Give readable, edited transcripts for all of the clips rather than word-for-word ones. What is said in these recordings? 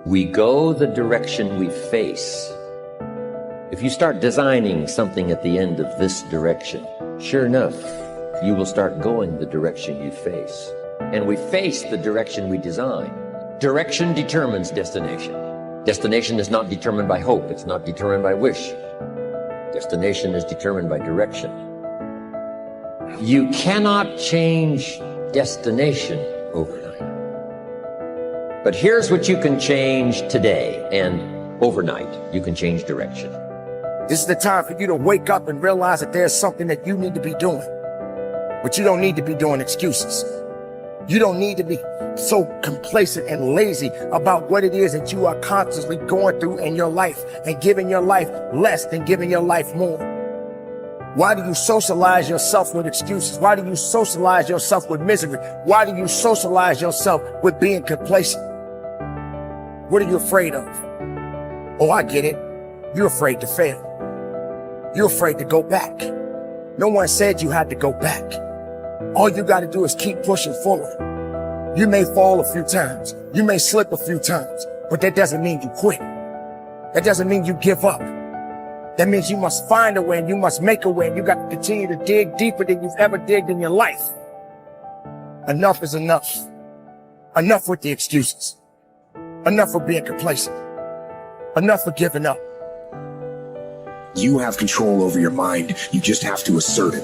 We go the direction we face. If you start designing something at the end of this direction, sure enough, you will start going the direction you face. And we face the direction we design. Direction determines destination. Destination is not determined by hope. It's not determined by wish. Destination is determined by direction. You cannot change destination overnight. But here's what you can change today, and overnight, you can change direction. This is the time for you to wake up and realize that there's something that you need to be doing. But you don't need to be doing excuses. You don't need to be so complacent and lazy about what it is that you are constantly going through in your life and giving your life less than giving your life more. Why do you socialize yourself with excuses? Why do you socialize yourself with misery? Why do you socialize yourself with being complacent? What are you afraid of? Oh, I get it. You're afraid to fail. You're afraid to go back. No one said you had to go back. All you got to do is keep pushing forward. You may fall a few times. You may slip a few times, but that doesn't mean you quit. That doesn't mean you give up. That means you must find a way and you must make a way, and you got to continue to dig deeper than you've ever digged in your life. Enough is enough. Enough with the excuses. Enough for being complacent. Enough for giving up. You have control over your mind. You just have to assert it.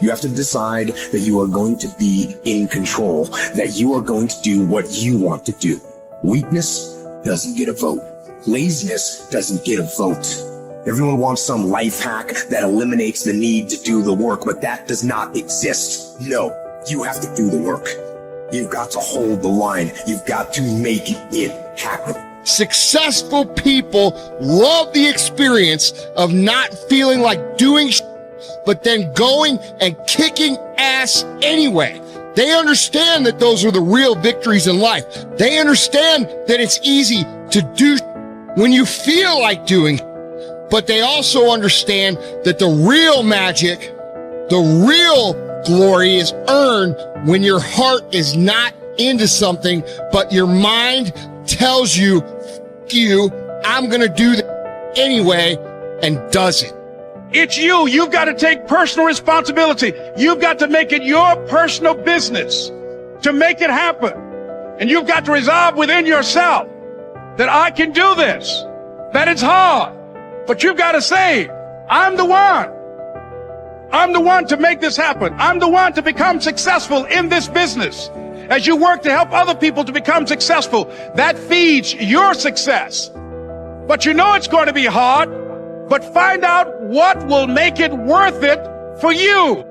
You have to decide that you are going to be in control, that you are going to do what you want to do. Weakness doesn't get a vote. Laziness doesn't get a vote. Everyone wants some life hack that eliminates the need to do the work, but that does not exist. No, you have to do the work. You've got to hold the line. You've got to make it happen. Successful people love the experience of not feeling like doing but then going and kicking ass anyway. They understand that those are the real victories in life. They understand that it's easy to do when you feel like doing, but they also understand that the real magic, the real glory is earned when your heart is not into something, but your mind tells you, F you, I'm gonna do that anyway, and does it. It's you. You've got to take personal responsibility. You've got to make it your personal business to make it happen. And you've got to resolve within yourself that I can do this, that it's hard, but you've got to say, I'm the one. I'm the one to make this happen. I'm the one to become successful in this business. As you work to help other people to become successful, that feeds your success. But you know it's going to be hard, but find out what will make it worth it for you.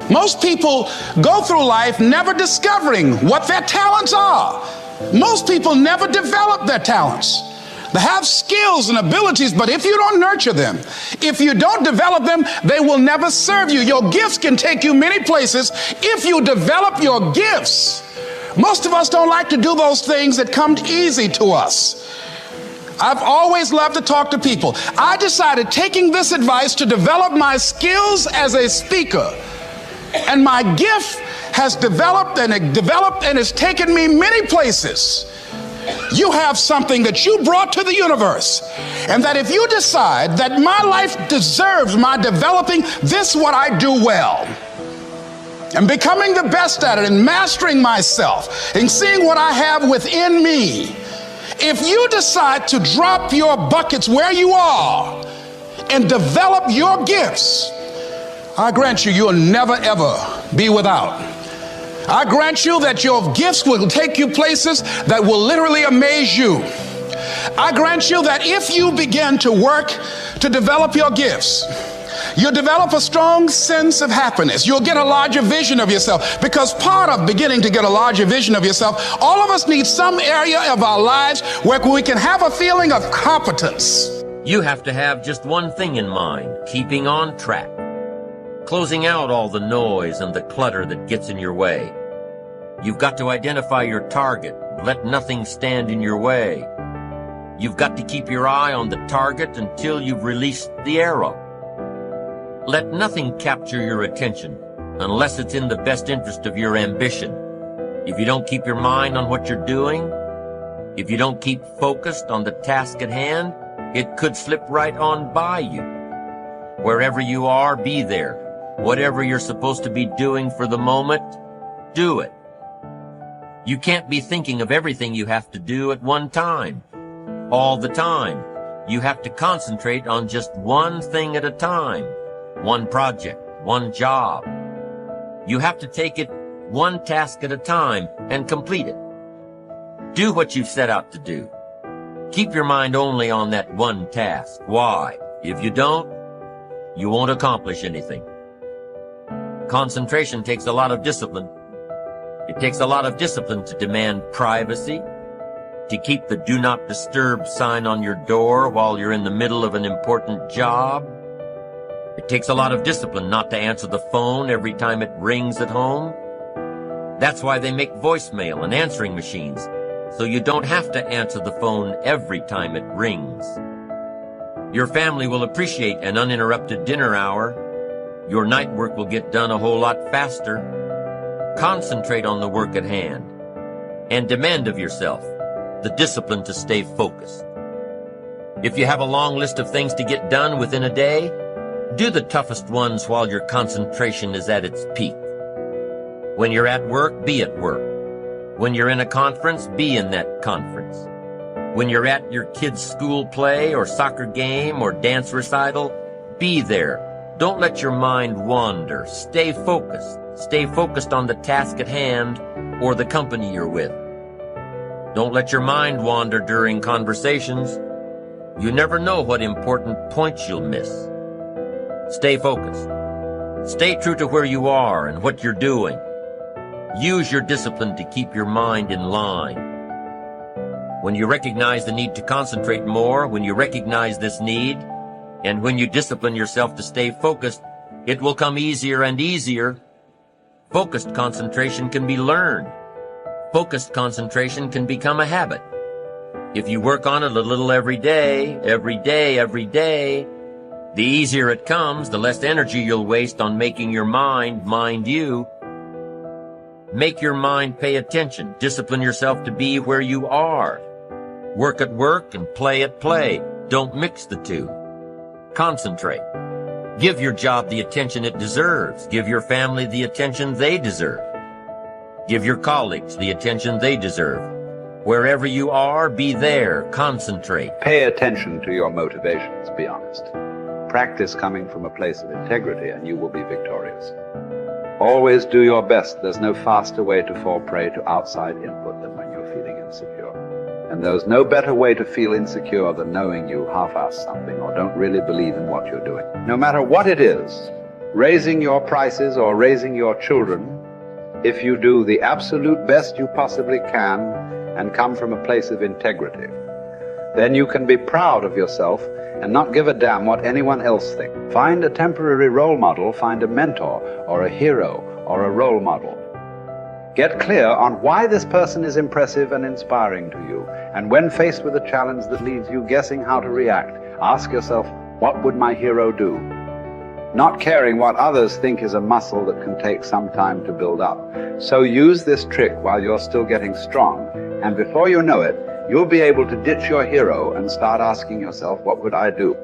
Most people go through life never discovering what their talents are. Most people never develop their talents. They have skills and abilities, but if you don't nurture them, if you don't develop them, they will never serve you. Your gifts can take you many places if you develop your gifts. Most of us don't like to do those things that come easy to us. I've always loved to talk to people. I decided, taking this advice, to develop my skills as a speaker. And my gift has developed and it's taken me many places. You have something that you brought to the universe, and that if you decide that my life deserves my developing this, what I do well, and becoming the best at it, and mastering myself, and seeing what I have within me, if you decide to drop your buckets where you are and develop your gifts, I grant you, you'll never ever be without. I grant you that your gifts will take you places that will literally amaze you. I grant you that if you begin to work to develop your gifts, you'll develop a strong sense of happiness. You'll get a larger vision of yourself, because part of beginning to get a larger vision of yourself, all of us need some area of our lives where we can have a feeling of competence. You have to have just one thing in mind: keeping on track. Closing out all the noise and the clutter that gets in your way. You've got to identify your target. Let nothing stand in your way. You've got to keep your eye on the target until you've released the arrow. Let nothing capture your attention unless it's in the best interest of your ambition. If you don't keep your mind on what you're doing, If you don't keep focused on the task at hand, it could slip right on by you. Wherever you are, be there. Whatever you're supposed to be doing for the moment, do it. You can't be thinking of everything you have to do at one time, all the time. You have to concentrate on just one thing at a time, one project, one job. You have to take it one task at a time and complete it. Do what you've set out to do. Keep your mind only on that one task. Why? If you don't, you won't accomplish anything. Concentration takes a lot of discipline. It takes a lot of discipline to demand privacy, to keep the do not disturb sign on your door while you're in the middle of an important job. It takes a lot of discipline not to answer the phone every time it rings at home. That's why they make voicemail and answering machines, so you don't have to answer the phone every time it rings. Your family will appreciate an uninterrupted dinner hour. Your night work will get done a whole lot faster. Concentrate on the work at hand and demand of yourself the discipline to stay focused. If you have a long list of things to get done within a day, do the toughest ones while your concentration is at its peak. When you're at work, be at work. When you're in a conference, be in that conference. When you're at your kid's school play or soccer game or dance recital, be there. Don't let your mind wander. Stay focused. Stay focused on the task at hand or the company you're with. Don't let your mind wander during conversations. You never know what important points you'll miss. Stay focused. Stay true to where you are and what you're doing. Use your discipline to keep your mind in line. When you recognize the need to concentrate more, when you recognize this need, and when you discipline yourself to stay focused, it will come easier and easier. Focused concentration can be learned. Focused concentration can become a habit. If you work on it a little every day, the easier it comes, the less energy you'll waste on making your mind you. Make your mind pay attention. Discipline yourself to be where you are. Work at work and play at play. Don't mix the two. Concentrate. Give your job the attention it deserves. Give your family the attention they deserve. Give your colleagues the attention they deserve. Wherever you are, be there. Concentrate. Pay attention to your motivations, be honest. Practice coming from a place of integrity and you will be victorious. Always do your best. There's no faster way to fall prey to outside input than when you're feeling insecure. And there's no better way to feel insecure than knowing you half-ass something or don't really believe in what you're doing. No matter what it is, raising your prices or raising your children, if you do the absolute best you possibly can and come from a place of integrity, then you can be proud of yourself and not give a damn what anyone else thinks. Find a temporary role model, find a mentor or a hero or a role model. Get clear on why this person is impressive and inspiring to you. And when faced with a challenge that leaves you guessing how to react, ask yourself, what would my hero do? Not caring what others think is a muscle that can take some time to build up. So use this trick while you're still getting strong, and before you know it, you'll be able to ditch your hero and start asking yourself, what would I do?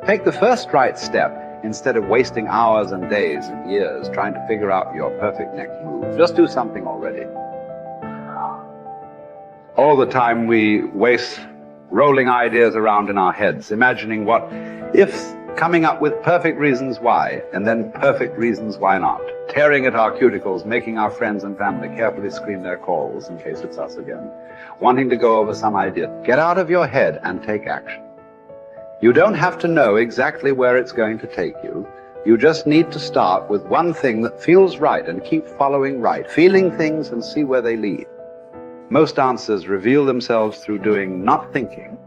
Take the first right step instead of wasting hours and days and years trying to figure out your perfect next move. Just do something already. All the time we waste rolling ideas around in our heads, imagining what if, coming up with perfect reasons why, and then perfect reasons why not. Tearing at our cuticles, making our friends and family carefully screen their calls in case it's us again. Wanting to go over some idea. Get out of your head and take action. You don't have to know exactly where it's going to take you. You just need to start with one thing that feels right and keep following right, feeling things and see where they lead. Most answers reveal themselves through doing, not thinking.